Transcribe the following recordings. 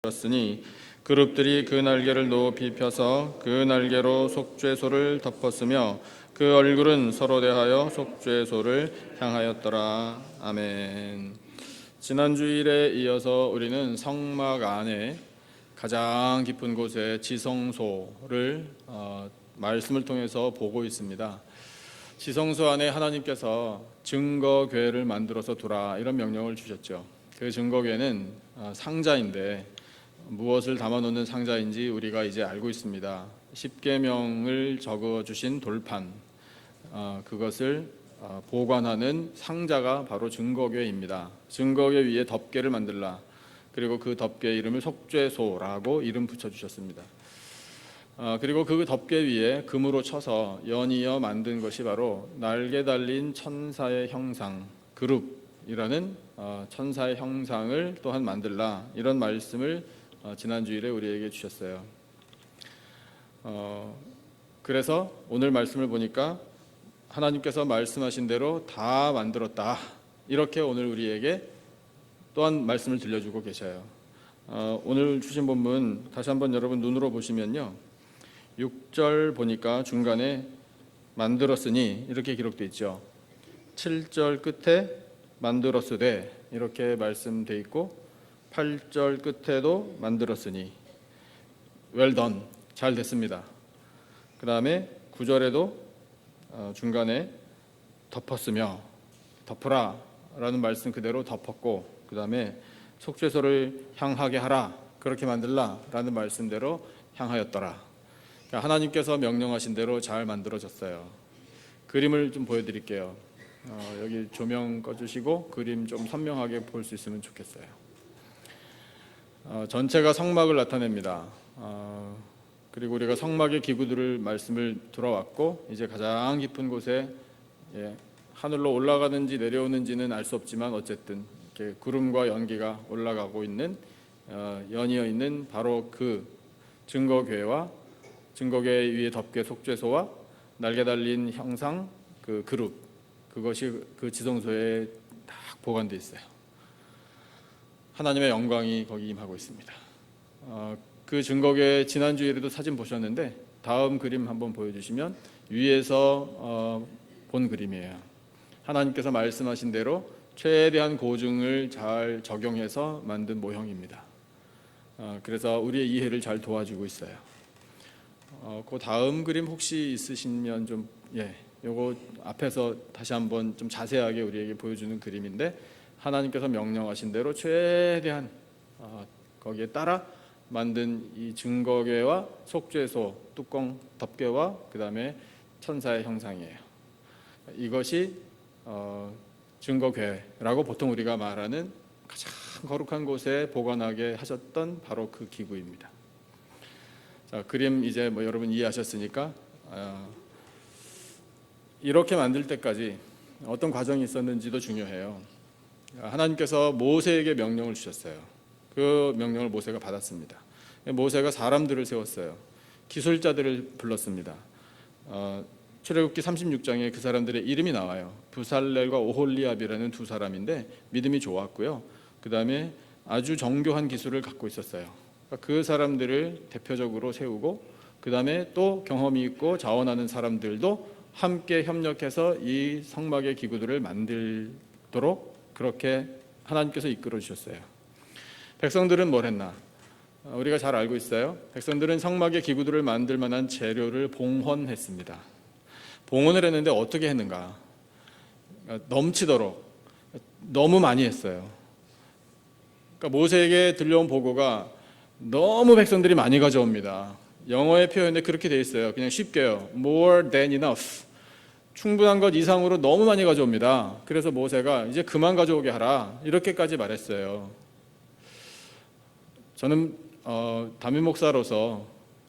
들었으니 그룹들이 그 날개를 높이 펴서 그 날개로 속죄소를 덮었으며 그 얼굴은 서로 대하여 속죄소를 향하였더라. 아멘. 지난 주일에 이어서 우리는 성막 안에 가장 깊은 곳에 지성소를 말씀을 통해서 보고 있습니다. 지성소 안에 하나님께서 증거궤를 만들어서 두라 이런 명령을 주셨죠. 그 증거궤는 상자인데 무엇을 담아놓는 상자인지 우리가 이제 알고 있습니다. 십계명을 적어주신 돌판, 그것을 보관하는 상자가 바로 증거궤입니다. 증거궤 위에 덮개를 만들라. 그리고 그 덮개 이름을 속죄소라고 이름 붙여주셨습니다. 그리고 그 덮개 위에 금으로 쳐서 연이어 만든 것이 바로 날개 달린 천사의 형상, 그룹이라는 천사의 형상을 또한 만들라. 이런 말씀을 지난 주일에 우리에게 주셨어요. 그래서 오늘 말씀을 보니까 하나님께서 말씀하신 대로 다 만들었다. 이렇게 오늘 우리에게 또한 말씀을 들려주고 계셔요. 오늘 주신 본문 다시 한번 여러분 눈으로 보시면요. 6절 보니까 중간에 만들었으니 이렇게 기록되어 있죠. 7절 끝에 만들었으되 이렇게 말씀되어 있고 8절 끝에도 만들었으니 well done, 잘 됐습니다. 그 다음에 9절에도 중간에 덮었으며 덮으라 라는 말씀 그대로 덮었고 그 다음에 속죄소를 향하게 하라 그렇게 만들라 라는 말씀대로 향하였더라. 그러니까 하나님께서 명령하신 대로 잘 만들어졌어요. 그림을 좀 보여드릴게요. 여기 조명 꺼주시고 그림 좀 선명하게 볼 수 있으면 좋겠어요. 전체가 성막을 나타냅니다. 그리고 우리가 성막의 기구들을 말씀을 들어왔고 이제 가장 깊은 곳에 하늘로 올라가는지 내려오는지는 알 수 없지만 어쨌든 이렇게 구름과 연기가 올라가고 있는 연이어 있는 바로 그 증거궤와 증거궤 위에 덮개 속죄소와 날개 달린 형상 그 그룹 그것이 그 지성소에 딱 보관되어 있어요. 하나님의 영광이 거기 임하고 있습니다. 그 증거궤 지난주에도 사진 보셨는데 다음 그림 한번 보여주시면 위에서 본 그림이에요. 하나님께서 말씀하신 대로 최대한 고증을 잘 적용해서 만든 모형입니다. 그래서 우리의 이해를 잘 도와주고 있어요. 그 다음 그림 혹시 있으시면 좀 요거 앞에서 다시 한번 좀 자세하게 우리에게 보여주는 그림인데 하나님께서 명령하신 대로 최대한 거기에 따라 만든 이 증거궤와 속죄소 뚜껑 덮개와 그 다음에 천사의 형상이에요. 이것이 증거궤라고 보통 우리가 말하는 가장 거룩한 곳에 보관하게 하셨던 바로 그 기구입니다. 자, 그림 이제 여러분 이해하셨으니까 이렇게 만들 때까지 어떤 과정이 있었는지도 중요해요. 하나님께서 모세에게 명령을 주셨어요. 그 명령을 모세가 받았습니다. 모세가 사람들을 세웠어요. 기술자들을 불렀습니다. 출애굽기 36장에 그 사람들의 이름이 나와요. 부살렐과 오홀리압이라는 두 사람인데 믿음이 좋았고요. 그 다음에 아주 정교한 기술을 갖고 있었어요. 그 사람들을 대표적으로 세우고 그 다음에 또 경험이 있고 자원하는 사람들도 함께 협력해서 이 성막의 기구들을 만들도록 그렇게 하나님께서 이끌어 주셨어요. 백성들은 뭘 했나? 우리가 잘 알고 있어요. 백성들은 성막의 기구들을 만들 만한 재료를 봉헌했습니다. 봉헌을 했는데 어떻게 했는가? 넘치도록 너무 많이 했어요. 그러니까 모세에게 들려온 보고가 너무 백성들이 많이 가져옵니다. 영어의 표현에 그렇게 돼 있어요. 그냥 쉽게요. More than enough. 충분한 것 이상으로 너무 많이 가져옵니다. 그래서 모세가 이제 그만 가져오게 하라. 이렇게까지 말했어요. 저는 담임 목사로서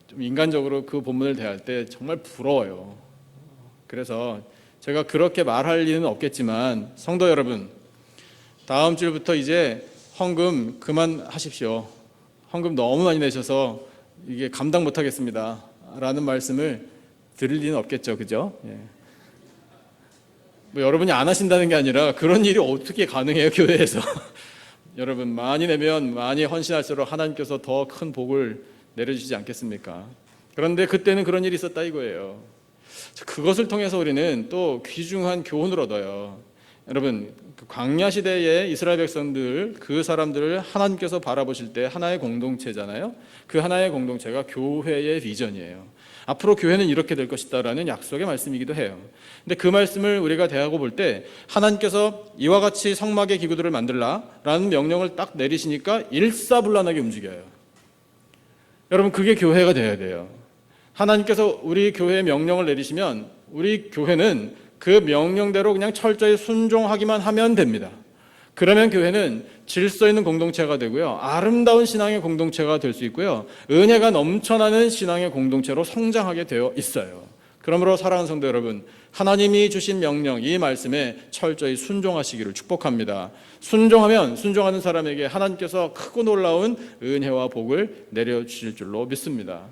좀 인간적으로 그 본문을 대할 때 정말 부러워요. 그래서 제가 그렇게 말할 리는 없겠지만 성도 여러분, 다음 주부터 이제 헌금 그만하십시오. 헌금 너무 많이 내셔서 이게 감당 못하겠습니다 라는 말씀을 드릴 리는 없겠죠. 그죠? 여러분이 안 하신다는 게 아니라 그런 일이 어떻게 가능해요 교회에서. 여러분, 많이 내면 많이 헌신할수록 하나님께서 더 큰 복을 내려주시지 않겠습니까? 그런데 그때는 그런 일이 있었다 이거예요. 그것을 통해서 우리는 또 귀중한 교훈을 얻어요. 여러분, 광야 시대의 이스라엘 백성들, 그 사람들을 하나님께서 바라보실 때 하나의 공동체잖아요. 그 하나의 공동체가 교회의 비전이에요. 앞으로 교회는 이렇게 될 것이다라는 약속의 말씀이기도 해요. 근데 그 말씀을 우리가 대하고 볼 때 하나님께서 이와 같이 성막의 기구들을 만들라라는 명령을 딱 내리시니까 일사불란하게 움직여요. 여러분, 그게 교회가 돼야 돼요. 하나님께서 우리 교회에 명령을 내리시면 우리 교회는 그 명령대로 그냥 철저히 순종하기만 하면 됩니다. 그러면 교회는 질서 있는 공동체가 되고요, 아름다운 신앙의 공동체가 될 수 있고요, 은혜가 넘쳐나는 신앙의 공동체로 성장하게 되어 있어요. 그러므로 사랑하는 성도 여러분, 하나님이 주신 명령, 이 말씀에 철저히 순종하시기를 축복합니다. 순종하면 순종하는 사람에게 하나님께서 크고 놀라운 은혜와 복을 내려주실 줄로 믿습니다.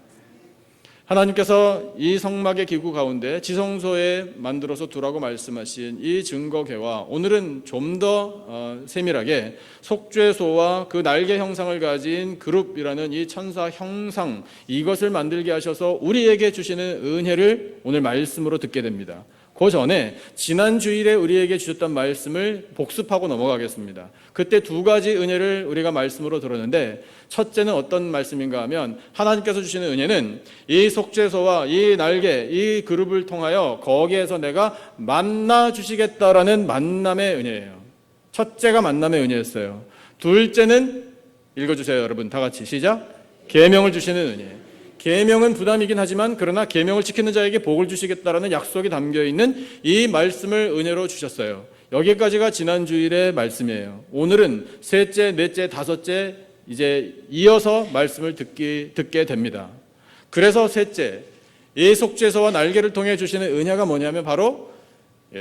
하나님께서 이 성막의 기구 가운데 지성소에 만들어서 두라고 말씀하신 이 증거궤와 오늘은 좀 더 세밀하게 속죄소와 그 날개 형상을 가진 그룹이라는 이 천사 형상, 이것을 만들게 하셔서 우리에게 주시는 은혜를 오늘 말씀으로 듣게 됩니다. 그 전에 지난 주일에 우리에게 주셨던 말씀을 복습하고 넘어가겠습니다. 그때 두 가지 은혜를 우리가 말씀으로 들었는데, 첫째는 어떤 말씀인가 하면 하나님께서 주시는 은혜는 이 속죄소와 이 날개, 이 그룹을 통하여 거기에서 내가 만나 주시겠다라는 만남의 은혜예요. 첫째가 만남의 은혜였어요. 둘째는 읽어주세요. 여러분 다 같이 시작. 계명을 주시는 은혜. 계명은 부담이긴 하지만 그러나 계명을 지키는 자에게 복을 주시겠다라는 약속이 담겨있는 이 말씀을 은혜로 주셨어요. 여기까지가 지난 주일의 말씀이에요. 오늘은 셋째, 넷째, 다섯째 이제 이어서 말씀을 듣게 됩니다. 그래서 셋째, 이 속죄소와 날개를 통해 주시는 은혜가 뭐냐면 바로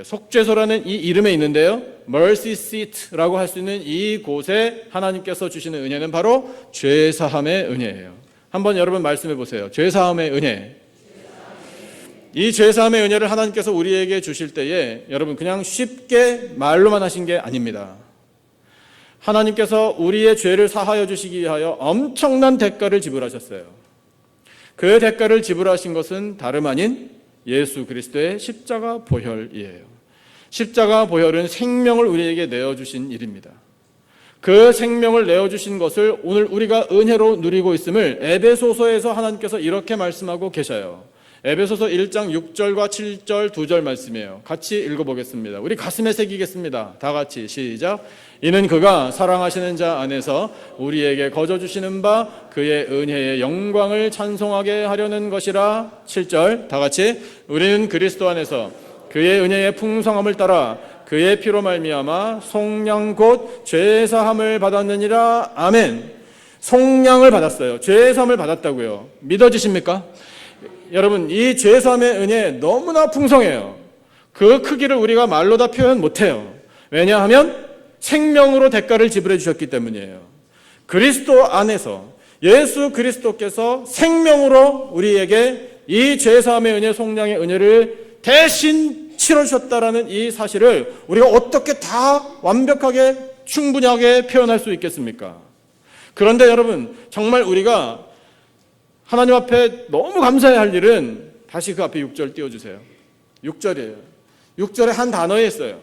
속죄소라는 이 이름에 있는데요, Mercy Seat라고 할 수 있는 이 곳에 하나님께서 주시는 은혜는 바로 죄사함의 은혜예요. 한번 여러분 말씀해 보세요. 죄사함의 은혜. 이 죄사함의 은혜를 하나님께서 우리에게 주실 때에 여러분 그냥 쉽게 말로만 하신 게 아닙니다. 하나님께서 우리의 죄를 사하여 주시기 위하여 엄청난 대가를 지불하셨어요. 그 대가를 지불하신 것은 다름 아닌 예수 그리스도의 십자가 보혈이에요. 십자가 보혈은 생명을 우리에게 내어주신 일입니다. 그 생명을 내어주신 것을 오늘 우리가 은혜로 누리고 있음을 에베소서에서 하나님께서 이렇게 말씀하고 계셔요. 에베소서 1장 6절과 7절 2절 말씀이에요. 같이 읽어보겠습니다. 우리 가슴에 새기겠습니다. 다 같이 시작. 이는 그가 사랑하시는 자 안에서 우리에게 거저 주시는 바 그의 은혜의 영광을 찬송하게 하려는 것이라. 7절 다 같이. 우리는 그리스도 안에서 그의 은혜의 풍성함을 따라 그의 피로 말미암아 속량 곧 죄사함을 받았느니라. 아멘. 속량을 받았어요. 죄사함을 받았다고요. 믿어지십니까? 여러분, 이 죄사함의 은혜 너무나 풍성해요. 그 크기를 우리가 말로 다 표현 못해요. 왜냐하면 생명으로 대가를 지불해 주셨기 때문이에요. 그리스도 안에서 예수 그리스도께서 생명으로 우리에게 이 죄사함의 은혜, 속량의 은혜를 대신 치러주셨다라는 이 사실을 우리가 어떻게 다 완벽하게 충분하게 표현할 수 있겠습니까? 그런데 여러분, 정말 우리가 하나님 앞에 너무 감사해야 할 일은, 다시 그 앞에 6절 띄워주세요. 6절이에요. 6절에 한 단어에 있어요.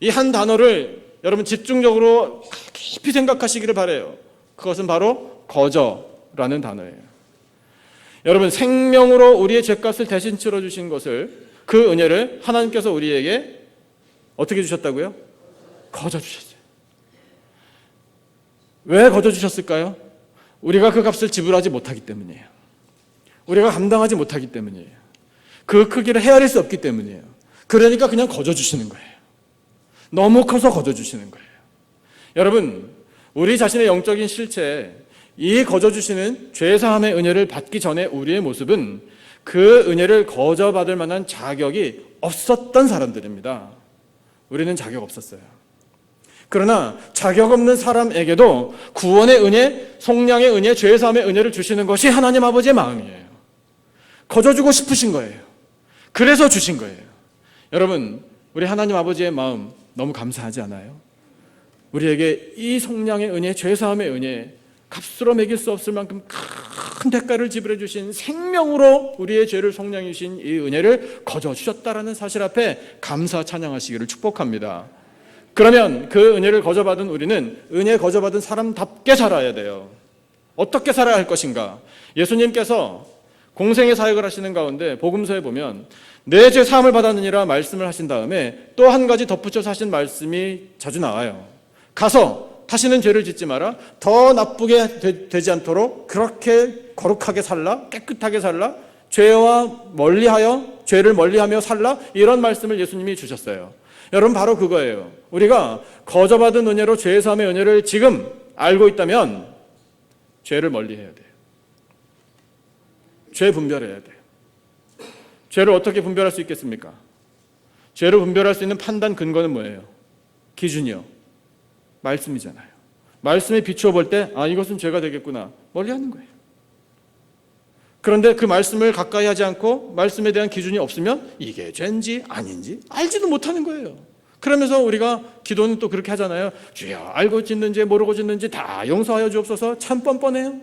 이 한 단어를 여러분 집중적으로 깊이 생각하시기를 바라요. 그것은 바로 거저라는 단어예요. 여러분, 생명으로 우리의 죄값을 대신 치러주신 것을, 그 은혜를 하나님께서 우리에게 어떻게 주셨다고요? 거저 주셨어요. 왜 거저 주셨을까요? 우리가 그 값을 지불하지 못하기 때문이에요. 우리가 감당하지 못하기 때문이에요. 그 크기를 헤아릴 수 없기 때문이에요. 그러니까 그냥 거저 주시는 거예요. 너무 커서 거저 주시는 거예요. 여러분, 우리 자신의 영적인 실체에 이 거저 주시는 죄사함의 은혜를 받기 전에 우리의 모습은 그 은혜를 거저받을 만한 자격이 없었던 사람들입니다. 우리는 자격 없었어요. 그러나 자격 없는 사람에게도 구원의 은혜, 속량의 은혜, 죄사함의 은혜를 주시는 것이 하나님 아버지의 마음이에요. 거저 주고 싶으신 거예요. 그래서 주신 거예요. 여러분, 우리 하나님 아버지의 마음 너무 감사하지 않아요? 우리에게 이 성량의 은혜, 죄사함의 은혜, 값으로 매길 수 없을 만큼 큰 대가를 지불해 주신 생명으로 우리의 죄를 속량해 주신 이 은혜를 거저 주셨다라는 사실 앞에 감사 찬양하시기를 축복합니다. 그러면 그 은혜를 거저받은 우리는 은혜 거저받은 사람답게 살아야 돼요. 어떻게 살아야 할 것인가? 예수님께서 공생의 사역을 하시는 가운데 복음서에 보면 내 죄 사함을 받았느니라 말씀을 하신 다음에 또 한 가지 덧붙여서 하신 말씀이 자주 나와요. 가서 다시는 죄를 짓지 마라. 더 나쁘게 되지 않도록 그렇게 거룩하게 살라, 깨끗하게 살라, 죄와 멀리하여 죄를 멀리하며 살라, 이런 말씀을 예수님이 주셨어요. 여러분, 바로 그거예요. 우리가 거저받은 은혜로 죄 사함의 은혜를 지금 알고 있다면 죄를 멀리해야 돼요. 죄 분별해야 돼요. 죄를 어떻게 분별할 수 있겠습니까? 죄를 분별할 수 있는 판단 근거는 뭐예요? 기준이요. 말씀이잖아요. 말씀에 비추어 볼 때 이것은 죄가 되겠구나, 멀리하는 거예요. 그런데 그 말씀을 가까이 하지 않고 말씀에 대한 기준이 없으면 이게 죄인지 아닌지 알지도 못하는 거예요. 그러면서 우리가 기도는 또 그렇게 하잖아요. 주여, 알고 짓는지 모르고 짓는지 다 용서하여 주옵소서. 참 뻔뻔해요.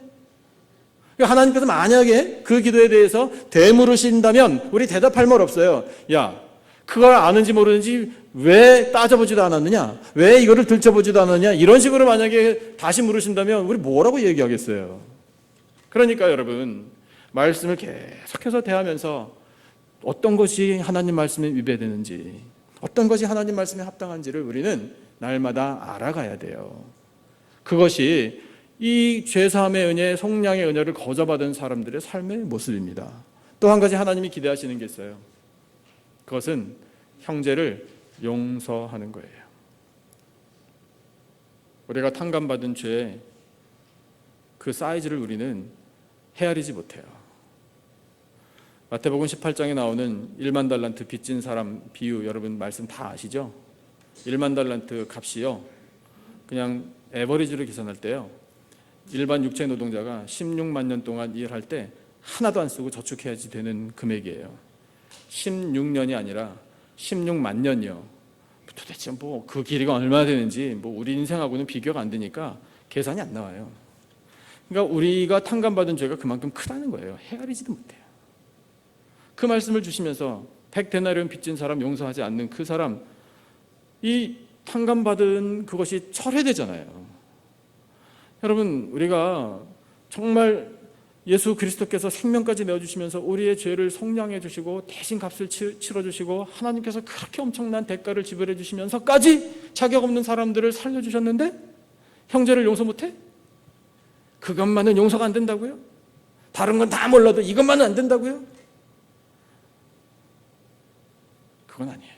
하나님께서 만약에 그 기도에 대해서 되물으신다면 우리 대답할 말 없어요. 야, 그걸 아는지 모르는지 왜 따져보지도 않았느냐, 왜 이거를 들춰보지도 않았느냐, 이런 식으로 만약에 다시 물으신다면 우리 뭐라고 얘기하겠어요? 그러니까 여러분, 말씀을 계속해서 대하면서 어떤 것이 하나님 말씀에 위배되는지, 어떤 것이 하나님 말씀에 합당한지를 우리는 날마다 알아가야 돼요. 그것이 이 죄사함의 은혜, 속량의 은혜를 거저받은 사람들의 삶의 모습입니다. 또 한 가지 하나님이 기대하시는 게 있어요. 그것은 형제를 용서하는 거예요. 우리가 탕감받은 죄의 그 사이즈를 우리는 헤아리지 못해요. 마태복음 18장에 나오는 1만 달란트 빚진 사람 비유, 여러분 말씀 다 아시죠? 1만 달란트 값이요, 그냥 에버리지로 계산할 때요, 일반 육체 노동자가 16만 년 동안 일할 때 하나도 안 쓰고 저축해야지 되는 금액이에요. 16년이 아니라 16만 년이요. 도대체 뭐 그 길이가 얼마나 되는지 우리 인생하고는 비교가 안 되니까 계산이 안 나와요. 그러니까 우리가 탕감받은 죄가 그만큼 크다는 거예요. 헤아리지도 못해요. 그 말씀을 주시면서 100데나리온 빚진 사람 용서하지 않는 그 사람, 이 탕감받은 그것이 철회되잖아요. 여러분, 우리가 정말 예수 그리스도께서 생명까지 내어주시면서 우리의 죄를 속량해 주시고 대신 값을 치러주시고 하나님께서 그렇게 엄청난 대가를 지불해 주시면서까지 자격 없는 사람들을 살려주셨는데 형제를 용서 못해? 그것만은 용서가 안 된다고요? 다른 건 다 몰라도 이것만은 안 된다고요? 그건 아니에요.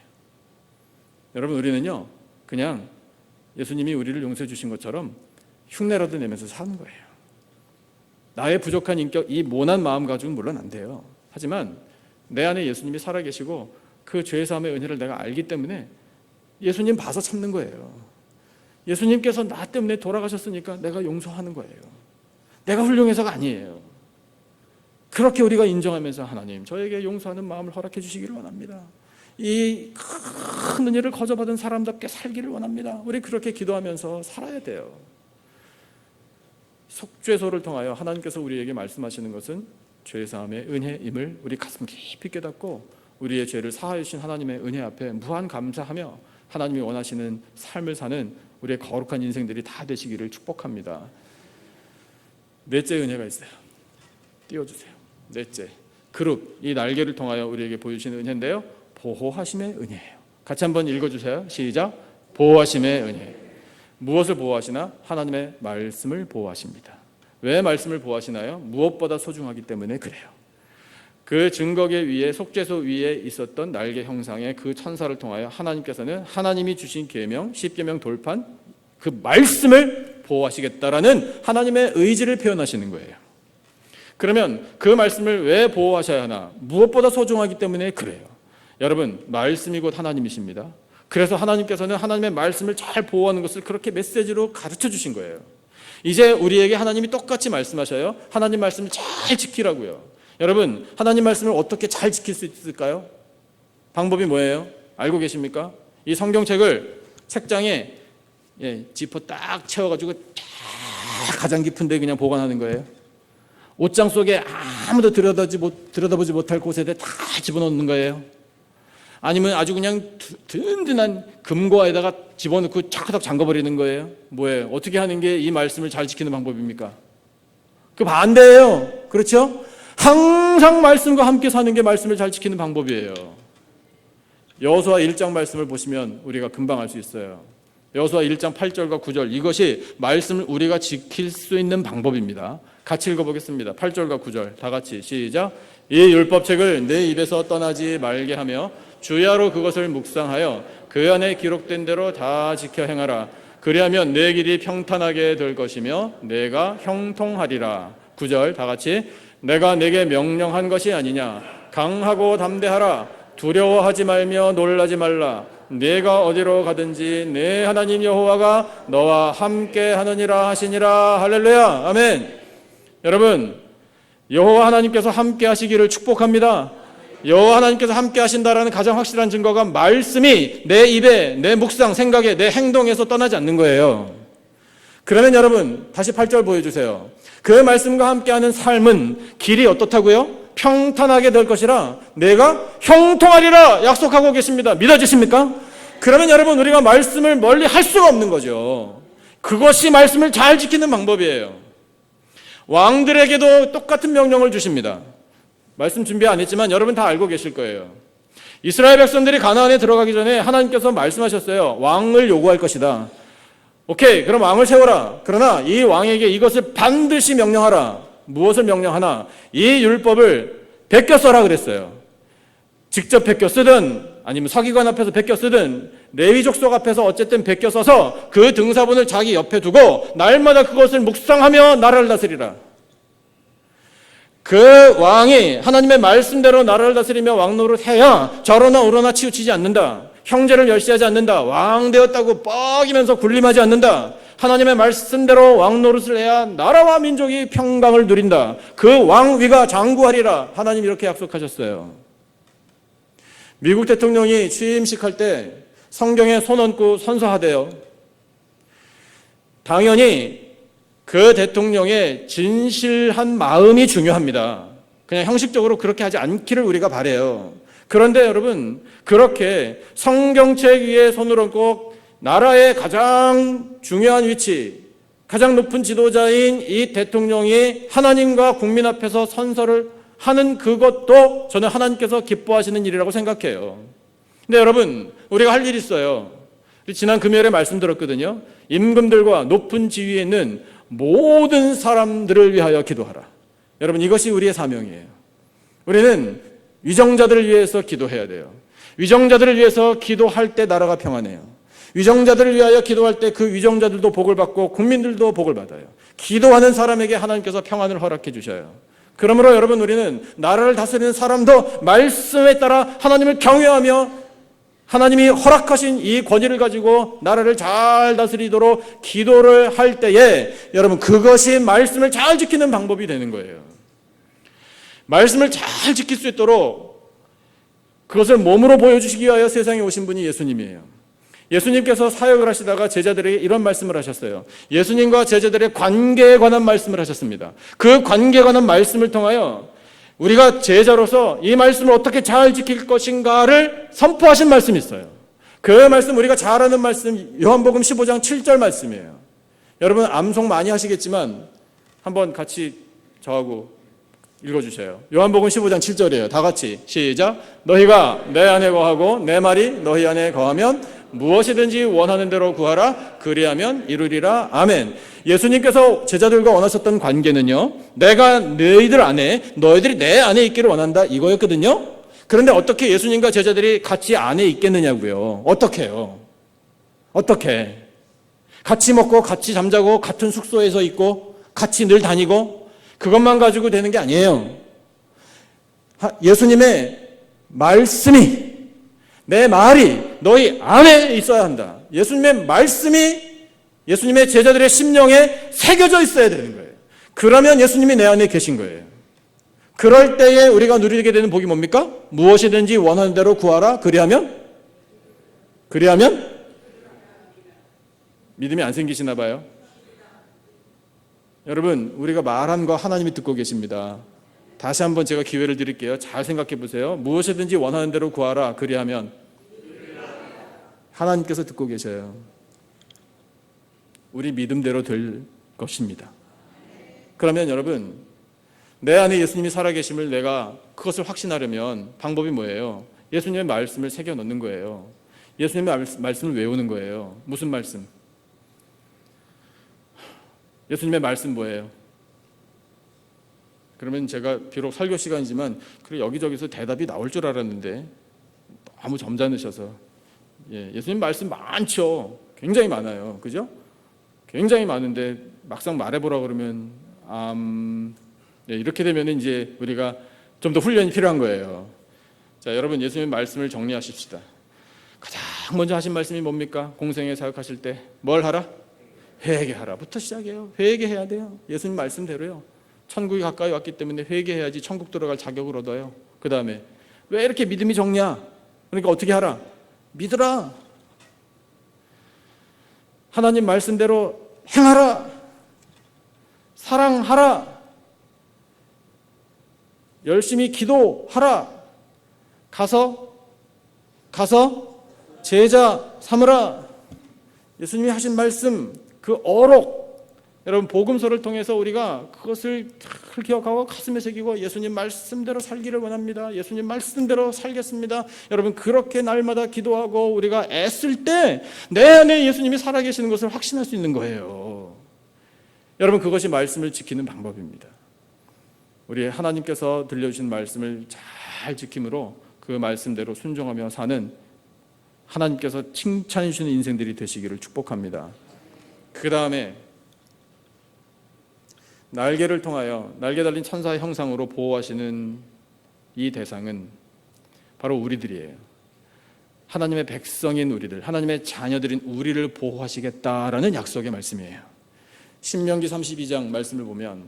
여러분, 우리는요 그냥 예수님이 우리를 용서해 주신 것처럼 흉내라도 내면서 사는 거예요. 나의 부족한 인격, 이 모난 마음 가지고는 물론 안 돼요. 하지만 내 안에 예수님이 살아계시고 그 죄사함의 은혜를 내가 알기 때문에 예수님 봐서 참는 거예요. 예수님께서 나 때문에 돌아가셨으니까 내가 용서하는 거예요. 내가 훌륭해서가 아니에요. 그렇게 우리가 인정하면서 하나님, 저에게 용서하는 마음을 허락해 주시기를 원합니다. 이 큰 은혜를 거저받은 사람답게 살기를 원합니다. 우리 그렇게 기도하면서 살아야 돼요. 속죄소를 통하여 하나님께서 우리에게 말씀하시는 것은 죄사함의 은혜임을 우리 가슴 깊이 깨닫고 우리의 죄를 사하여 주신 하나님의 은혜 앞에 무한 감사하며 하나님이 원하시는 삶을 사는 우리의 거룩한 인생들이 다 되시기를 축복합니다. 넷째 은혜가 있어요. 띄워주세요. 넷째, 그룹, 이 날개를 통하여 우리에게 보여주시는 은혜인데요, 보호하심의 은혜예요. 같이 한번 읽어주세요. 시작. 보호하심의 은혜. 무엇을 보호하시나? 하나님의 말씀을 보호하십니다. 왜 말씀을 보호하시나요? 무엇보다 소중하기 때문에 그래요. 그 증거계 위에, 속죄소 위에 있었던 날개 형상의 그 천사를 통하여 하나님께서는 하나님이 주신 계명, 10계명 돌판, 그 말씀을 보호하시겠다라는 하나님의 의지를 표현하시는 거예요. 그러면 그 말씀을 왜 보호하셔야 하나? 무엇보다 소중하기 때문에 그래요. 여러분, 말씀이 곧 하나님이십니다. 그래서 하나님께서는 하나님의 말씀을 잘 보호하는 것을 그렇게 메시지로 가르쳐 주신 거예요. 이제 우리에게 하나님이 똑같이 말씀하셔요. 하나님 말씀을 잘 지키라고요. 여러분, 하나님 말씀을 어떻게 잘 지킬 수 있을까요? 방법이 뭐예요? 알고 계십니까? 이 성경책을 책장에 지퍼 딱 채워가지고 딱 가장 깊은데 그냥 보관하는 거예요. 옷장 속에 아무도 들여다보지 못할 곳에 다 집어넣는 거예요. 아니면 아주 그냥 든든한 금고에다가 집어넣고 차크닥 잠궈버리는 거예요. 뭐예요? 어떻게 하는 게 이 말씀을 잘 지키는 방법입니까? 그 반대예요. 그렇죠? 항상 말씀과 함께 사는 게 말씀을 잘 지키는 방법이에요. 여호수아 1장 말씀을 보시면 우리가 금방 알 수 있어요. 여호수아 1장 8절과 9절, 이것이 말씀을 우리가 지킬 수 있는 방법입니다. 같이 읽어보겠습니다. 8절과 9절 다 같이 시작. 이 율법책을 내 입에서 떠나지 말게 하며 주야로 그것을 묵상하여 그 안에 기록된 대로 다 지켜 행하라. 그리하면 내 길이 평탄하게 될 것이며 내가 형통하리라. 9절 다 같이. 내가 내게 명령한 것이 아니냐. 강하고 담대하라. 두려워하지 말며 놀라지 말라. 내가 어디로 가든지 내 하나님 여호와가 너와 함께 하느니라 하시니라. 할렐루야. 아멘. 여러분, 여호와 하나님께서 함께 하시기를 축복합니다. 여호와 하나님께서 함께 하신다라는 가장 확실한 증거가 말씀이 내 입에, 내 묵상, 생각에, 내 행동에서 떠나지 않는 거예요. 그러면 여러분, 다시 8절 보여주세요. 그 말씀과 함께하는 삶은 길이 어떻다고요? 평탄하게 될 것이라 내가 형통하리라 약속하고 계십니다. 믿어지십니까? 그러면 여러분, 우리가 말씀을 멀리 할 수가 없는 거죠. 그것이 말씀을 잘 지키는 방법이에요. 왕들에게도 똑같은 명령을 주십니다. 말씀 준비 안 했지만 여러분 다 알고 계실 거예요. 이스라엘 백성들이 가나안에 들어가기 전에 하나님께서 말씀하셨어요. 왕을 요구할 것이다. 오케이, 그럼 왕을 세워라. 그러나 이 왕에게 이것을 반드시 명령하라. 무엇을 명령하나? 이 율법을 베껴 써라 그랬어요. 직접 베껴 쓰든 아니면 서기관 앞에서 베껴 쓰든 레위 족속 앞에서 어쨌든 베껴 써서 그 등사본을 자기 옆에 두고 날마다 그것을 묵상하며 나라를 다스리라. 그 왕이 하나님의 말씀대로 나라를 다스리며 왕노릇해야 저러나 오러나 치우치지 않는다. 형제를 멸시하지 않는다. 왕 되었다고 뻐기면서 군림하지 않는다. 하나님의 말씀대로 왕노릇을 해야 나라와 민족이 평강을 누린다. 그 왕위가 장구하리라. 하나님 이렇게 약속하셨어요. 미국 대통령이 취임식할 때 성경에 손 얹고 선서하대요. 당연히 그 대통령의 진실한 마음이 중요합니다. 그냥 형식적으로 그렇게 하지 않기를 우리가 바라요. 그런데 여러분, 그렇게 성경책 위에 손을 얹고 나라의 가장 중요한 위치, 가장 높은 지도자인 이 대통령이 하나님과 국민 앞에서 선서를 하는 그것도 저는 하나님께서 기뻐하시는 일이라고 생각해요. 근데 여러분, 우리가 할 일이 있어요. 지난 금요일에 말씀드렸거든요. 임금들과 높은 지위에 있는 모든 사람들을 위하여 기도하라. 여러분, 이것이 우리의 사명이에요. 우리는 위정자들을 위해서 기도해야 돼요. 위정자들을 위해서 기도할 때 나라가 평안해요. 위정자들을 위하여 기도할 때 그 위정자들도 복을 받고 국민들도 복을 받아요. 기도하는 사람에게 하나님께서 평안을 허락해 주셔요. 그러므로 여러분, 우리는 나라를 다스리는 사람도 말씀에 따라 하나님을 경외하며 하나님이 허락하신 이 권위를 가지고 나라를 잘 다스리도록 기도를 할 때에 여러분, 그것이 말씀을 잘 지키는 방법이 되는 거예요. 말씀을 잘 지킬 수 있도록 그것을 몸으로 보여주시기 위하여 세상에 오신 분이 예수님이에요. 예수님께서 사역을 하시다가 제자들에게 이런 말씀을 하셨어요. 예수님과 제자들의 관계에 관한 말씀을 하셨습니다. 그 관계에 관한 말씀을 통하여 우리가 제자로서 이 말씀을 어떻게 잘 지킬 것인가를 선포하신 말씀이 있어요. 그 말씀, 우리가 잘 아는 말씀, 요한복음 15장 7절 말씀이에요. 여러분 암송 많이 하시겠지만 한번 같이 저하고 읽어주세요. 요한복음 15장 7절이에요. 다 같이 시작. 너희가 내 안에 거하고 내 말이 너희 안에 거하면 무엇이든지 원하는 대로 구하라. 그리하면 이루리라. 아멘. 예수님께서 제자들과 원하셨던 관계는요, 내가 너희들 안에, 너희들이 내 안에 있기를 원한다, 이거였거든요. 그런데 어떻게 예수님과 제자들이 같이 안에 있겠느냐고요. 어떻게요? 어떻게? 같이 먹고 같이 잠자고 같은 숙소에서 있고 같이 늘 다니고 그것만 가지고 되는 게 아니에요. 예수님의 말씀이, 내 말이 너희 안에 있어야 한다. 예수님의 말씀이 예수님의 제자들의 심령에 새겨져 있어야 되는 거예요. 그러면 예수님이 내 안에 계신 거예요. 그럴 때에 우리가 누리게 되는 복이 뭡니까? 무엇이든지 원하는 대로 구하라. 그리하면 믿음이 안 생기시나 봐요. 여러분, 우리가 말한 거 하나님이 듣고 계십니다. 다시 한번 제가 기회를 드릴게요. 잘 생각해 보세요. 무엇이든지 원하는 대로 구하라. 그리하면 하나님께서 듣고 계셔요. 우리 믿음대로 될 것입니다. 그러면 여러분, 내 안에 예수님이 살아계심을 내가 그것을 확신하려면 방법이 뭐예요? 예수님의 말씀을 새겨 넣는 거예요. 예수님의 말씀을 외우는 거예요. 무슨 말씀? 예수님의 말씀 뭐예요? 그러면 제가 비록 설교 시간이지만 그래 여기저기서 대답이 나올 줄 알았는데 너무 점잖으셔서 예수님 말씀 많죠. 굉장히 많아요. 그죠? 굉장히 많은데 막상 말해보라 그러면 이렇게 되면 이제 우리가 좀 더 훈련이 필요한 거예요. 자, 여러분 예수님 말씀을 정리하십시다. 가장 먼저 하신 말씀이 뭡니까? 공생에 사역하실 때 뭘 하라? 회개하라부터 시작해요. 회개해야 돼요. 예수님 말씀대로요. 천국이 가까이 왔기 때문에 회개해야지 천국 들어갈 자격을 얻어요. 그 다음에 왜 이렇게 믿음이 적냐? 그러니까 어떻게 하라? 믿으라. 하나님 말씀대로 행하라. 사랑하라. 열심히 기도하라. 가서 제자 삼으라. 예수님이 하신 말씀, 그 어록, 여러분 복음서를 통해서 우리가 그것을 기억하고 가슴에 새기고 예수님 말씀대로 살기를 원합니다. 예수님 말씀대로 살겠습니다. 여러분 그렇게 날마다 기도하고 우리가 애쓸 때 내 안에 예수님이 살아계시는 것을 확신할 수 있는 거예요. 여러분 그것이 말씀을 지키는 방법입니다. 우리 하나님께서 들려주신 말씀을 잘 지킴으로 그 말씀대로 순종하며 사는 하나님께서 칭찬해 주시는 인생들이 되시기를 축복합니다. 그 다음에 날개를 통하여 날개 달린 천사의 형상으로 보호하시는 이 대상은 바로 우리들이에요. 하나님의 백성인 우리들, 하나님의 자녀들인 우리를 보호하시겠다라는 약속의 말씀이에요. 신명기 32장 말씀을 보면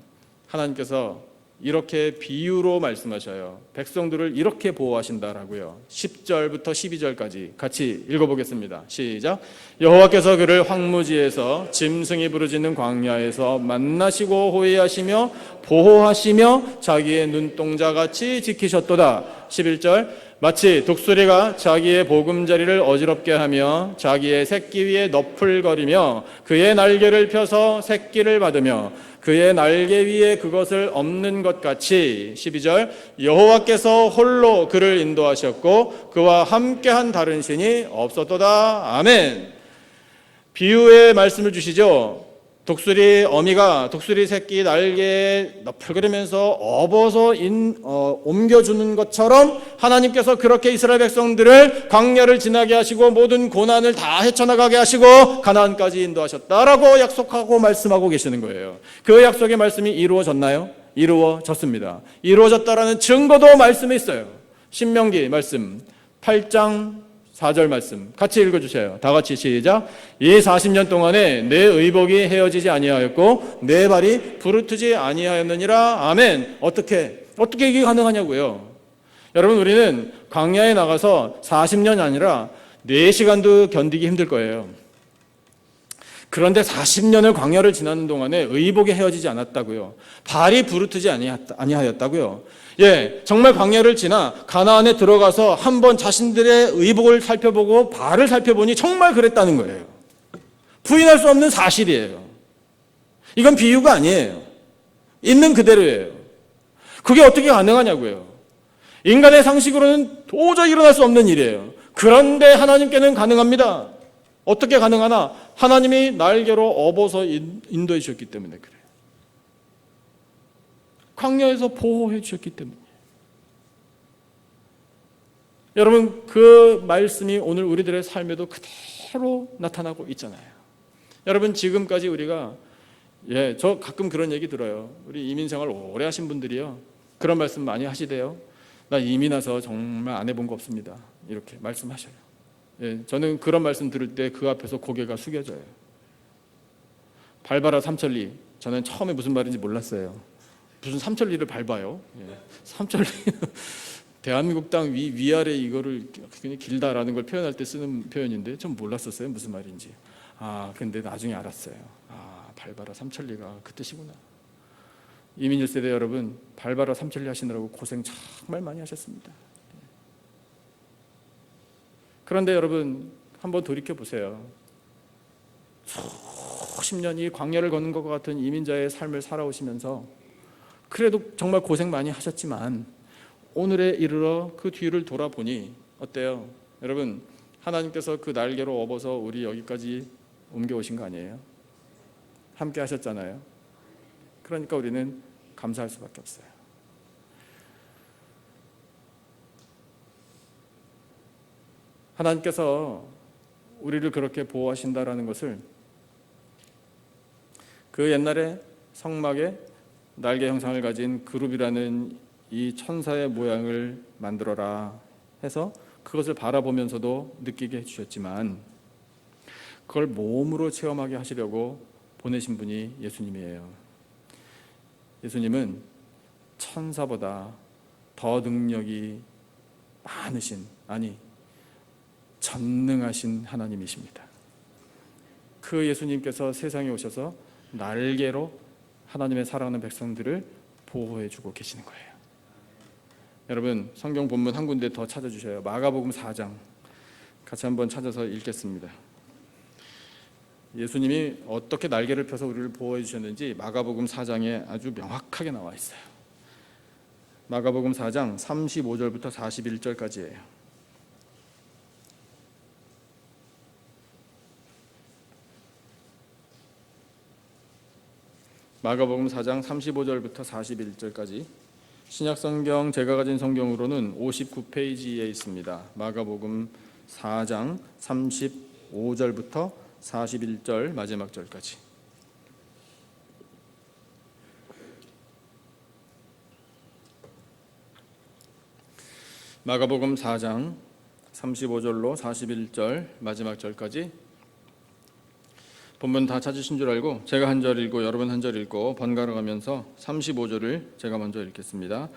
하나님께서 이렇게 비유로 말씀하셔요. 백성들을 이렇게 보호하신다라고요. 10절부터 12절까지 같이 읽어보겠습니다. 시작. 여호와께서 그를 황무지에서 짐승이 부르짖는 광야에서 만나시고 호위하시며 보호하시며 자기의 눈동자같이 지키셨도다. 11절. 마치 독수리가 자기의 보금자리를 어지럽게 하며 자기의 새끼 위에 너풀거리며 그의 날개를 펴서 새끼를 받으며 그의 날개 위에 그것을 엎는 것 같이 12절 여호와께서 홀로 그를 인도하셨고 그와 함께한 다른 신이 없었도다. 아멘. 비유의 말씀을 주시죠. 독수리 새끼 날개에 너풀거리면서 업어서 옮겨주는 것처럼 하나님께서 그렇게 이스라엘 백성들을 광야를 지나게 하시고 모든 고난을 다 헤쳐나가게 하시고 가나안까지 인도하셨다라고 약속하고 말씀하고 계시는 거예요. 그 약속의 말씀이 이루어졌나요? 이루어졌습니다. 이루어졌다라는 증거도 말씀에 있어요. 신명기 말씀 8장 4절 말씀 같이 읽어주세요. 다 같이 시작. 이 40년 동안에 내 의복이 헤어지지 아니하였고 내 발이 부르트지 아니하였느니라. 아멘. 어떻게 이게 가능하냐고요. 여러분 우리는 광야에 나가서 40년이 아니라 4시간도 견디기 힘들 거예요. 그런데 40년을 광야를 지나는 동안에 의복이 헤어지지 않았다고요. 발이 부르트지 아니하였다고요. 정말 광야를 지나 가나안에 들어가서 한번 자신들의 의복을 살펴보고 발을 살펴보니 정말 그랬다는 거예요. 부인할 수 없는 사실이에요. 이건 비유가 아니에요. 있는 그대로예요. 그게 어떻게 가능하냐고요. 인간의 상식으로는 도저히 일어날 수 없는 일이에요. 그런데 하나님께는 가능합니다. 어떻게 가능하나? 하나님이 날개로 업어서 인도해 주셨기 때문에 그래요. 광야에서 보호해 주셨기 때문에. 여러분 그 말씀이 오늘 우리들의 삶에도 그대로 나타나고 있잖아요. 여러분 지금까지 우리가 저 가끔 그런 얘기 들어요. 우리 이민 생활 오래 하신 분들이요. 그런 말씀 많이 하시대요. 나 이민 와서 정말 안 해본 거 없습니다. 이렇게 말씀하셔요. 저는 그런 말씀 들을 때 그 앞에서 고개가 숙여져요. 밟아라 삼천리. 저는 처음에 무슨 말인지 몰랐어요. 무슨 삼천리를 밟아요? 삼천리 대한민국 땅 위아래 이거를 굉장히 길다라는 걸 표현할 때 쓰는 표현인데 전 몰랐었어요. 무슨 말인지. 근데 나중에 알았어요. 발바라 삼천리가 그 뜻이구나. 이민 1세대 여러분, 발바라 삼천리 하시느라고 고생 정말 많이 하셨습니다. 그런데 여러분, 한번 돌이켜 보세요. 수십 년이 광야를 걷는 것과 같은 이민자의 삶을 살아오시면서 그래도 정말 고생 많이 하셨지만 오늘에 이르러 그 뒤를 돌아보니 어때요? 여러분, 하나님께서 그 날개로 업어서 우리 여기까지 옮겨오신 거 아니에요? 함께 하셨잖아요. 그러니까 우리는 감사할 수밖에 없어요. 하나님께서 우리를 그렇게 보호하신다라는 것을 그 옛날에 성막에 날개 형상을 가진 그룹이라는 이 천사의 모양을 만들어라 해서 그것을 바라보면서도 느끼게 해주셨지만 그걸 몸으로 체험하게 하시려고 보내신 분이 예수님이에요. 예수님은 천사보다 더 능력이 많으신, 전능하신 하나님이십니다. 그 예수님께서 세상에 오셔서 날개로 하나님의 사랑하는 백성들을 보호해주고 계시는 거예요. 여러분, 성경 본문 한 군데 더 찾아주셔요. 마가복음 4장 같이 한번 찾아서 읽겠습니다. 예수님이 어떻게 날개를 펴서 우리를 보호해 주셨는지 마가복음 4장에 아주 명확하게 나와 있어요. 마가복음 4장 35절부터 41절까지예요. 마가복음 4장 35절부터 41절까지 신약성경 제가 가진 성경으로는 59페이지에 있습니다. 마가복음 4장 35절부터 41절 마지막 절까지. 마가복음 4장 35절로 41절 마지막 절까지 본문 다 찾으신 줄 알고 제가 한 절 읽고 여러분 한 절 읽고 번갈아 가면서 35절을 제가 먼저 읽겠습니다.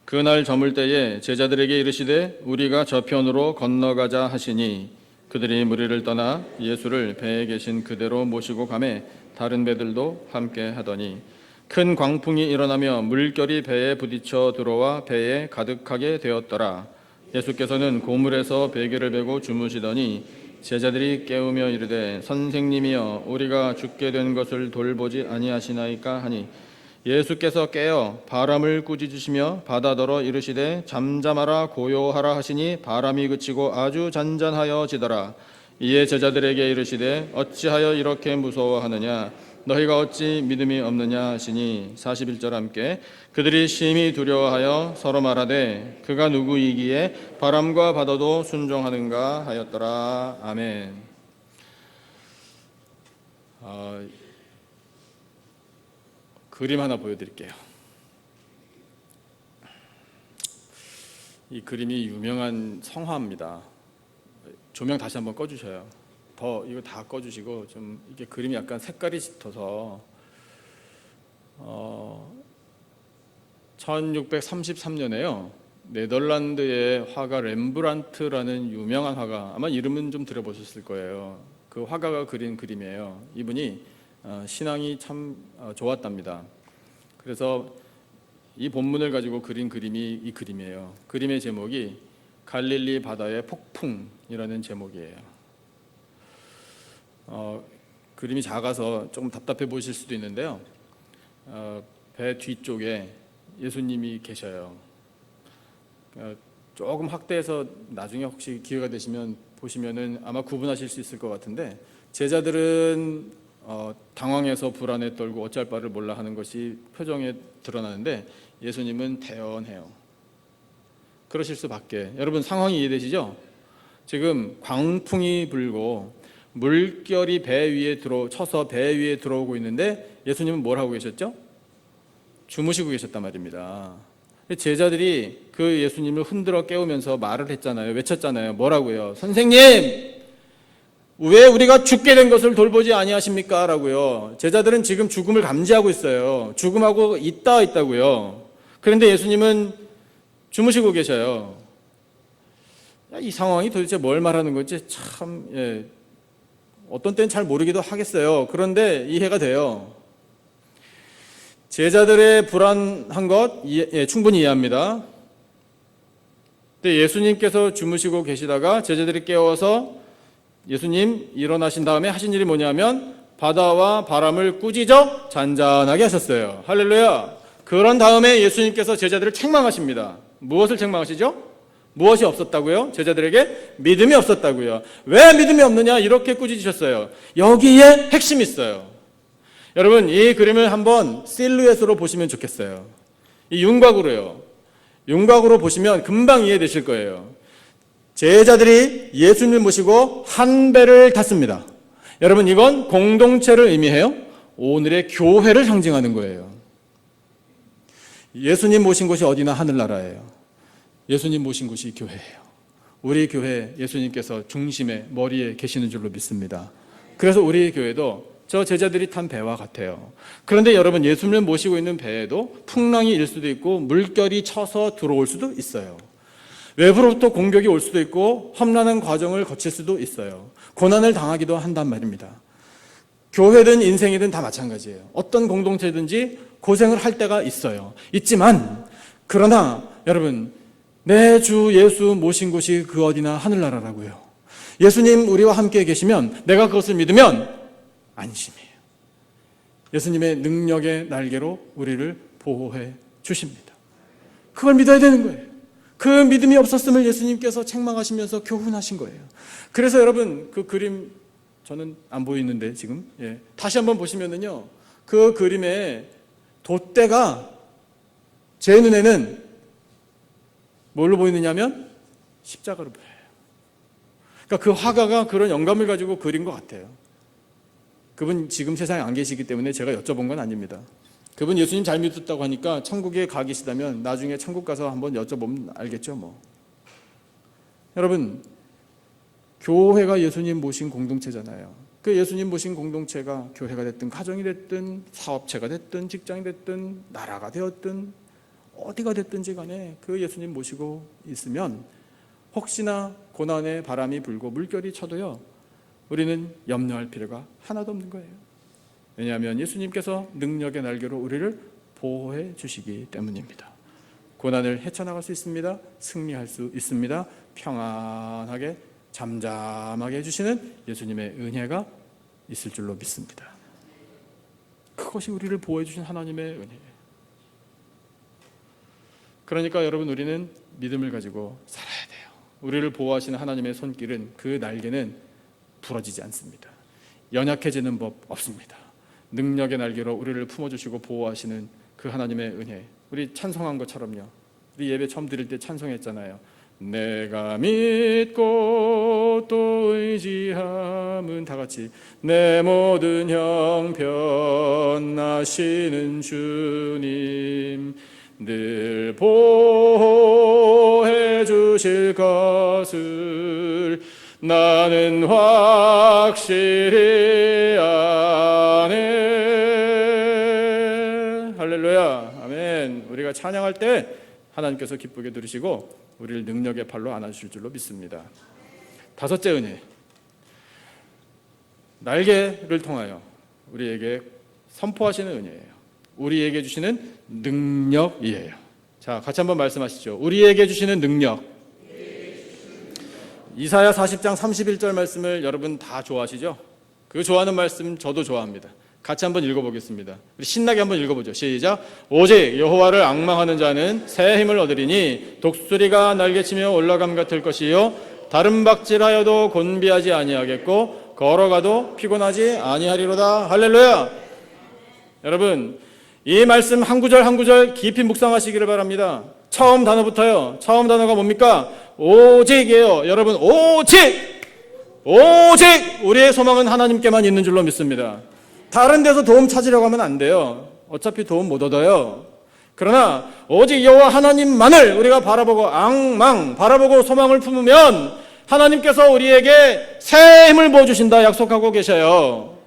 그날 저물 때에 제자들에게 이르시되 우리가 저편으로 건너가자 하시니 그들이 무리를 떠나 예수를 배에 계신 그대로 모시고 가매 다른 배들도 함께 하더니 큰 광풍이 일어나며 물결이 배에 부딪혀 들어와 배에 가득하게 되었더라. 예수께서는 고물에서 베개를 베고 주무시더니 제자들이 깨우며 이르되 선생님이여 우리가 죽게 된 것을 돌보지 아니하시나이까 하니 예수께서 깨어 바람을 꾸짖으시며 바다더러 이르시되 잠잠하라 고요하라 하시니 바람이 그치고 아주 잔잔하여지더라. 이에 제자들에게 이르시되 어찌하여 이렇게 무서워하느냐 너희가 어찌 믿음이 없느냐 하시니 41절 함께 그들이 심히 두려워하여 서로 말하되 그가 누구이기에 바람과 바다도 순종하는가 하였더라. 아멘. 그림 하나 보여드릴게요. 이 그림이 유명한 성화입니다. 조명 다시 한번 꺼주셔요. 이거 다 꺼주시고 좀 이게 그림이 약간 색깔이 짙어서 1633년에요. 네덜란드의 화가 렘브란트라는 유명한 화가 아마 이름은 좀 들어보셨을 거예요. 그 화가가 그린 그림이에요. 이분이 신앙이 참 좋았답니다. 그래서 이 본문을 가지고 그린 그림이 이 그림이에요. 그림의 제목이 갈릴리 바다의 폭풍이라는 제목이에요. 그림이 작아서 조금 답답해 보이실 수도 있는데요. 배 뒤쪽에 예수님이 계셔요. 조금 확대해서 나중에 혹시 기회가 되시면 보시면은 아마 구분하실 수 있을 것 같은데 제자들은 당황해서 불안에 떨고 어찌할 바를 몰라 하는 것이 표정에 드러나는데 예수님은 대언해요. 그러실 수밖에. 여러분 상황이 이해되시죠? 지금 광풍이 불고 물결이 배 위에 쳐서 배 위에 들어오고 있는데 예수님은 뭘 하고 계셨죠? 주무시고 계셨단 말입니다. 제자들이 그 예수님을 흔들어 깨우면서 말을 했잖아요. 외쳤잖아요. 뭐라고요? 선생님! 왜 우리가 죽게 된 것을 돌보지 아니하십니까? 라고요. 제자들은 지금 죽음을 감지하고 있어요. 죽음하고 있다고요. 그런데 예수님은 주무시고 계셔요. 이 상황이 도대체 뭘 말하는 건지 참 어떤 때는 잘 모르기도 하겠어요. 그런데 이해가 돼요. 제자들의 불안한 것 충분히 이해합니다. 근데 예수님께서 주무시고 계시다가 제자들이 깨워서 예수님 일어나신 다음에 하신 일이 뭐냐면 바다와 바람을 꾸짖어 잔잔하게 하셨어요. 할렐루야. 그런 다음에 예수님께서 제자들을 책망하십니다. 무엇을 책망하시죠? 무엇이 없었다고요? 제자들에게 믿음이 없었다고요. 왜 믿음이 없느냐? 이렇게 꾸짖으셨어요. 여기에 핵심이 있어요. 여러분, 이 그림을 한번 실루엣으로 보시면 좋겠어요. 이 윤곽으로요. 윤곽으로 보시면 금방 이해되실 거예요. 제자들이 예수님을 모시고 한 배를 탔습니다. 여러분, 이건 공동체를 의미해요. 오늘의 교회를 상징하는 거예요. 예수님 모신 곳이 어디나 하늘나라예요. 예수님 모신 곳이 교회예요. 우리 교회 예수님께서 중심에 머리에 계시는 줄로 믿습니다. 그래서 우리 교회도 저 제자들이 탄 배와 같아요. 그런데 여러분, 예수님을 모시고 있는 배에도 풍랑이 일 수도 있고 물결이 쳐서 들어올 수도 있어요. 외부로부터 공격이 올 수도 있고 험난한 과정을 거칠 수도 있어요. 고난을 당하기도 한단 말입니다. 교회든 인생이든 다 마찬가지예요. 어떤 공동체든지 고생을 할 때가 있어요. 있지만 그러나 여러분, 내 주 예수 모신 곳이 그 어디나 하늘나라라고요. 예수님 우리와 함께 계시면, 내가 그것을 믿으면 안심이에요. 예수님의 능력의 날개로 우리를 보호해 주십니다. 그걸 믿어야 되는 거예요. 그 믿음이 없었음을 예수님께서 책망하시면서 교훈하신 거예요. 그래서 여러분, 그 그림 저는 안 보이는데 지금 다시 한번 보시면은요, 그 그림의 돛대가 제 눈에는 뭘로 보이느냐면 십자가로 보여요. 그러니까 그 화가가 그런 영감을 가지고 그린 것 같아요. 그분 지금 세상에 안 계시기 때문에 제가 여쭤본 건 아닙니다. 그분 예수님 잘 믿었다고 하니까 천국에 가 계시다면 나중에 천국 가서 한번 여쭤보면 알겠죠 뭐. 여러분, 교회가 예수님 모신 공동체잖아요. 그 예수님 모신 공동체가 교회가 됐든 가정이 됐든 사업체가 됐든 직장이 됐든 나라가 되었든 어디가 됐든지 간에 그 예수님 모시고 있으면 혹시나 고난의 바람이 불고 물결이 쳐도요, 우리는 염려할 필요가 하나도 없는 거예요. 왜냐하면 예수님께서 능력의 날개로 우리를 보호해 주시기 때문입니다. 고난을 헤쳐나갈 수 있습니다. 승리할 수 있습니다. 평안하게 잠잠하게 해주시는 예수님의 은혜가 있을 줄로 믿습니다. 그것이 우리를 보호해 주신 하나님의 은혜예요. 그러니까 여러분, 우리는 믿음을 가지고 살아야 돼요. 우리를 보호하시는 하나님의 손길은, 그 날개는 부러지지 않습니다. 연약해지는 법 없습니다. 능력의 날개로 우리를 품어주시고 보호하시는 그 하나님의 은혜, 우리 찬송한 것처럼요. 우리 예배 처음 드릴 때 찬송했잖아요. 내가 믿고 또 의지함은, 다 같이, 내 모든 형편하시는 주님 늘 보호해 주실 것을 나는 확실히 아네. 할렐루야, 아멘. 우리가 찬양할 때 하나님께서 기쁘게 들으시고 우리를 능력의 팔로 안아주실 줄로 믿습니다. 다섯째 은혜, 날개를 통하여 우리에게 선포하시는 은혜예요. 우리에게 주시는 능력이에요. 자, 같이 한번 말씀하시죠. 우리에게 주시는 능력. 이사야 40장 31절 말씀을 여러분 다 좋아하시죠? 그 좋아하는 말씀 저도 좋아합니다. 같이 한번 읽어보겠습니다. 우리 신나게 한번 읽어보죠. 시작. 오직 여호와를 앙망하는 자는 새 힘을 얻으리니 독수리가 날개치며 올라감 같을 것이요 다른 박질하여도 곤비하지 아니하겠고 걸어가도 피곤하지 아니하리로다. 할렐루야. 여러분, 이 말씀 한 구절 한 구절 깊이 묵상하시기를 바랍니다. 처음 단어부터요. 처음 단어가 뭡니까? 오직이에요. 여러분, 오직 우리의 소망은 하나님께만 있는 줄로 믿습니다. 다른 데서 도움 찾으려고 하면 안 돼요. 어차피 도움 못 얻어요. 그러나 오직 여호와 하나님만을 우리가 바라보고 바라보고 소망을 품으면 하나님께서 우리에게 새 힘을 부어주신다 약속하고 계셔요.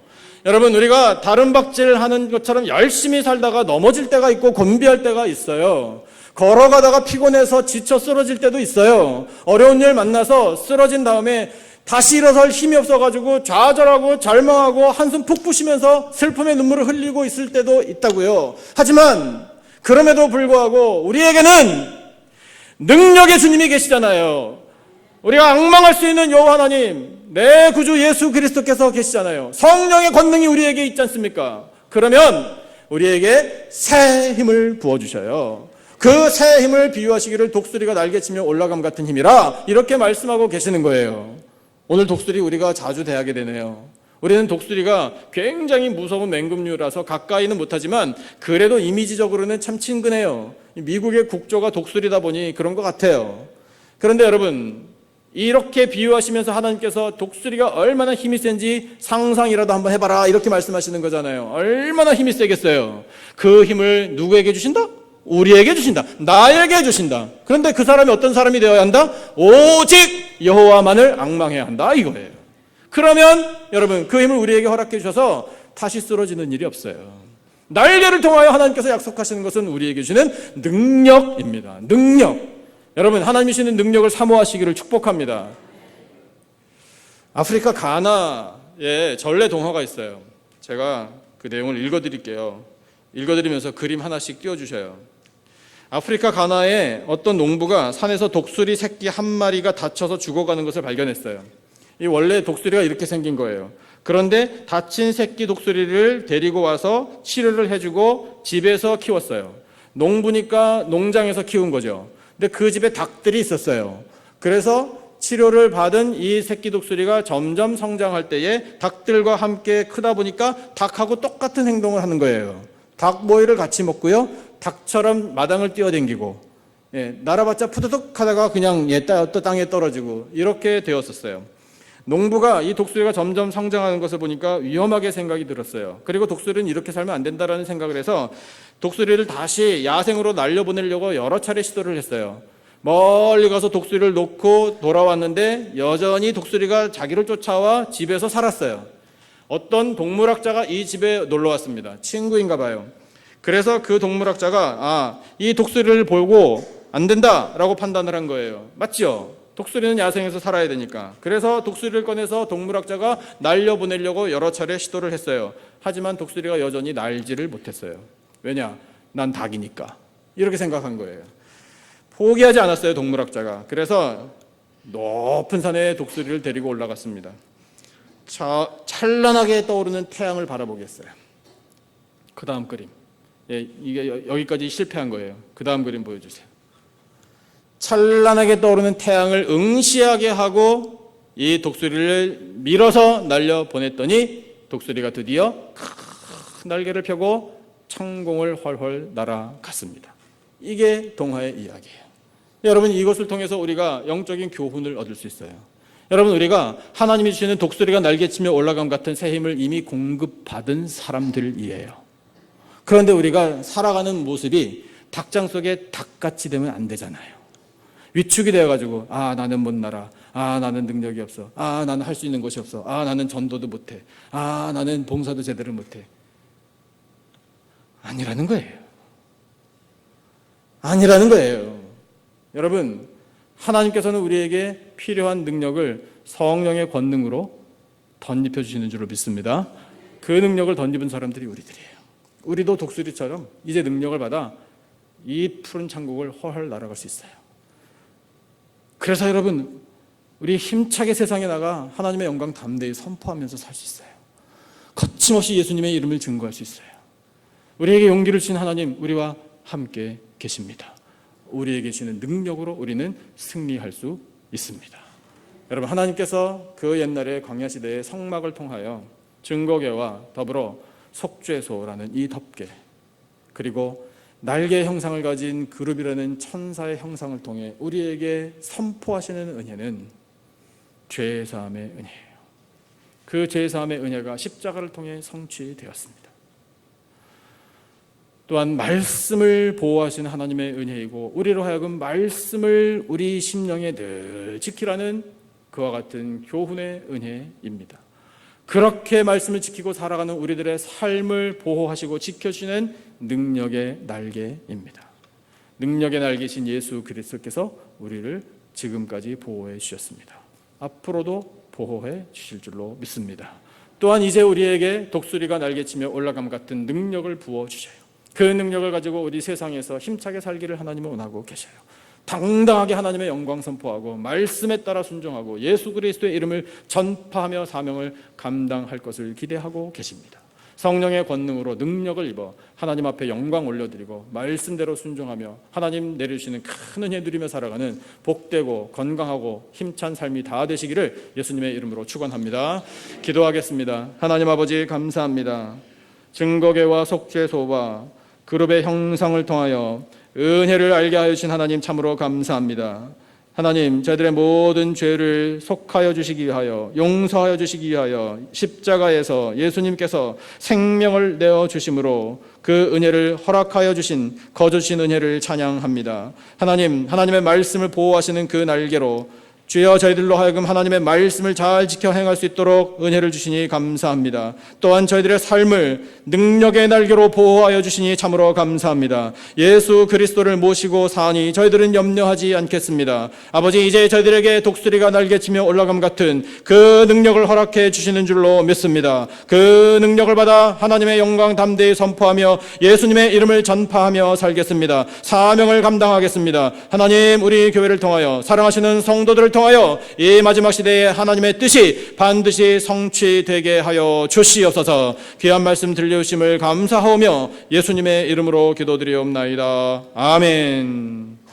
여러분, 우리가 다른 박질하는 것처럼 열심히 살다가 넘어질 때가 있고 곤비할 때가 있어요. 걸어가다가 피곤해서 지쳐 쓰러질 때도 있어요. 어려운 일 만나서 쓰러진 다음에 다시 일어설 힘이 없어가지고 좌절하고 절망하고 한숨 푹 푸시면서 슬픔의 눈물을 흘리고 있을 때도 있다고요. 하지만 그럼에도 불구하고 우리에게는 능력의 주님이 계시잖아요. 우리가 앙망할 수 있는 여호와 하나님, 내 구주 예수 그리스도께서 계시잖아요. 성령의 권능이 우리에게 있지 않습니까? 그러면 우리에게 새 힘을 부어주셔요. 그 새 힘을 비유하시기를 독수리가 날개치며 올라감 같은 힘이라 이렇게 말씀하고 계시는 거예요. 오늘 독수리 우리가 자주 대하게 되네요. 우리는 독수리가 굉장히 무서운 맹금류라서 가까이는 못하지만 그래도 이미지적으로는 참 친근해요. 미국의 국조가 독수리다 보니 그런 것 같아요. 그런데 여러분, 이렇게 비유하시면서 하나님께서 독수리가 얼마나 힘이 센지 상상이라도 한번 해봐라 이렇게 말씀하시는 거잖아요. 얼마나 힘이 세겠어요. 그 힘을 누구에게 주신다? 우리에게 주신다. 나에게 주신다. 그런데 그 사람이 어떤 사람이 되어야 한다? 오직 여호와만을 앙망해야 한다 이거예요. 그러면 여러분, 그 힘을 우리에게 허락해 주셔서 다시 쓰러지는 일이 없어요. 날개를 통하여 하나님께서 약속하시는 것은 우리에게 주시는 능력입니다. 능력. 여러분, 하나님이 주시는 능력을 사모하시기를 축복합니다. 아프리카 가나에 전래 동화가 있어요. 제가 그 내용을 읽어드릴게요. 읽어드리면서 그림 하나씩 띄워주셔요. 아프리카 가나에 어떤 농부가 산에서 독수리 새끼 한 마리가 다쳐서 죽어가는 것을 발견했어요. 이 원래 독수리가 이렇게 생긴 거예요. 그런데 다친 새끼 독수리를 데리고 와서 치료를 해주고 집에서 키웠어요. 농부니까 농장에서 키운 거죠. 근데 그 집에 닭들이 있었어요. 그래서 치료를 받은 이 새끼 독수리가 점점 성장할 때에 닭들과 함께 크다 보니까 닭하고 똑같은 행동을 하는 거예요. 닭 모이를 같이 먹고요. 닭처럼 마당을 뛰어댕기고, 날아봤자 푸드득 하다가 그냥 또 땅에 떨어지고 이렇게 되었었어요. 농부가 이 독수리가 점점 성장하는 것을 보니까 위험하게 생각이 들었어요. 그리고 독수리는 이렇게 살면 안 된다라는 생각을 해서 독수리를 다시 야생으로 날려보내려고 여러 차례 시도를 했어요. 멀리 가서 독수리를 놓고 돌아왔는데 여전히 독수리가 자기를 쫓아와 집에서 살았어요. 어떤 동물학자가 이 집에 놀러 왔습니다. 친구인가 봐요. 그래서 그 동물학자가 이 독수리를 보고 안 된다라고 판단을 한 거예요. 맞죠? 독수리는 야생에서 살아야 되니까. 그래서 독수리를 꺼내서 동물학자가 날려보내려고 여러 차례 시도를 했어요. 하지만 독수리가 여전히 날지를 못했어요. 왜냐? 난 닭이니까. 이렇게 생각한 거예요. 포기하지 않았어요, 동물학자가. 그래서 높은 산에 독수리를 데리고 올라갔습니다. 찬란하게 떠오르는 태양을 바라보겠어요. 그 다음 그림. 이게 여기까지 실패한 거예요. 그 다음 그림 보여주세요. 찬란하게 떠오르는 태양을 응시하게 하고 이 독수리를 밀어서 날려보냈더니 독수리가 드디어 큰 날개를 펴고 창공을 훨훨 날아갔습니다. 이게 동화의 이야기예요. 여러분, 이것을 통해서 우리가 영적인 교훈을 얻을 수 있어요. 여러분, 우리가 하나님이 주시는 독수리가 날개치며 올라감 같은 새 힘을 이미 공급받은 사람들이에요. 그런데 우리가 살아가는 모습이 닭장 속에 닭같이 되면 안 되잖아요. 위축이 되어가지고 나는 못 날아, 나는 능력이 없어, 나는 할 수 있는 것이 없어, 나는 전도도 못해, 나는 봉사도 제대로 못해. 아니라는 거예요. 아니라는 거예요. 여러분, 하나님께서는 우리에게 필요한 능력을 성령의 권능으로 덧입혀 주시는 줄로 믿습니다. 그 능력을 덧입은 사람들이 우리들이에요. 우리도 독수리처럼 이제 능력을 받아 이 푸른 천국을 훨훨 날아갈 수 있어요. 그래서 여러분, 우리 힘차게 세상에 나가 하나님의 영광 담대히 선포하면서 살 수 있어요. 거침없이 예수님의 이름을 증거할 수 있어요. 우리에게 용기를 주신 하나님, 우리와 함께 계십니다. 우리에게 주시는 능력으로 우리는 승리할 수 있습니다. 여러분, 하나님께서 그 옛날에 광야 시대의 성막을 통하여 증거궤와 더불어 속죄소라는 이 덮개, 그리고 날개 형상을 가진 그룹이라는 천사의 형상을 통해 우리에게 선포하시는 은혜는 죄사함의 은혜예요. 그 죄사함의 은혜가 십자가를 통해 성취되었습니다. 또한 말씀을 보호하시는 하나님의 은혜이고, 우리로 하여금 말씀을 우리 심령에 늘 지키라는 그와 같은 교훈의 은혜입니다. 그렇게 말씀을 지키고 살아가는 우리들의 삶을 보호하시고 지켜주시는 능력의 날개입니다. 능력의 날개신 예수 그리스도께서 우리를 지금까지 보호해 주셨습니다. 앞으로도 보호해 주실 줄로 믿습니다. 또한 이제 우리에게 독수리가 날개치며 올라감 같은 능력을 부어주셔요. 그 능력을 가지고 우리 세상에서 힘차게 살기를 하나님은 원하고 계셔요. 당당하게 하나님의 영광 선포하고 말씀에 따라 순종하고 예수 그리스도의 이름을 전파하며 사명을 감당할 것을 기대하고 계십니다. 성령의 권능으로 능력을 입어 하나님 앞에 영광 올려드리고 말씀대로 순종하며 하나님 내려주시는 큰 은혜 누리며 살아가는 복되고 건강하고 힘찬 삶이 다 되시기를 예수님의 이름으로 축원합니다. 기도하겠습니다. 하나님 아버지 감사합니다. 증거계와 속죄소와 그룹의 형상을 통하여 은혜를 알게 하여 주신 하나님 참으로 감사합니다. 하나님, 저희들의 모든 죄를 속하여 주시기 위하여 용서하여 주시기 위하여 십자가에서 예수님께서 생명을 내어 주심으로 그 은혜를 허락하여 주신 거저 주신 은혜를 찬양합니다. 하나님, 하나님의 말씀을 보호하시는 그 날개로 주여 저희들로 하여금 하나님의 말씀을 잘 지켜 행할 수 있도록 은혜를 주시니 감사합니다. 또한 저희들의 삶을 능력의 날개로 보호하여 주시니 참으로 감사합니다. 예수 그리스도를 모시고 사니 저희들은 염려하지 않겠습니다. 아버지, 이제 저희들에게 독수리가 날개치며 올라감 같은 그 능력을 허락해 주시는 줄로 믿습니다. 그 능력을 받아 하나님의 영광 담대히 선포하며 예수님의 이름을 전파하며 살겠습니다. 사명을 감당하겠습니다. 하나님, 우리 교회를 통하여 사랑하시는 성도들을 통하여 이 마지막 시대에 하나님의 뜻이 반드시 성취되게 하여 주시옵소서. 귀한 말씀 들려주심을 감사하오며 예수님의 이름으로 기도드리옵나이다. 아멘.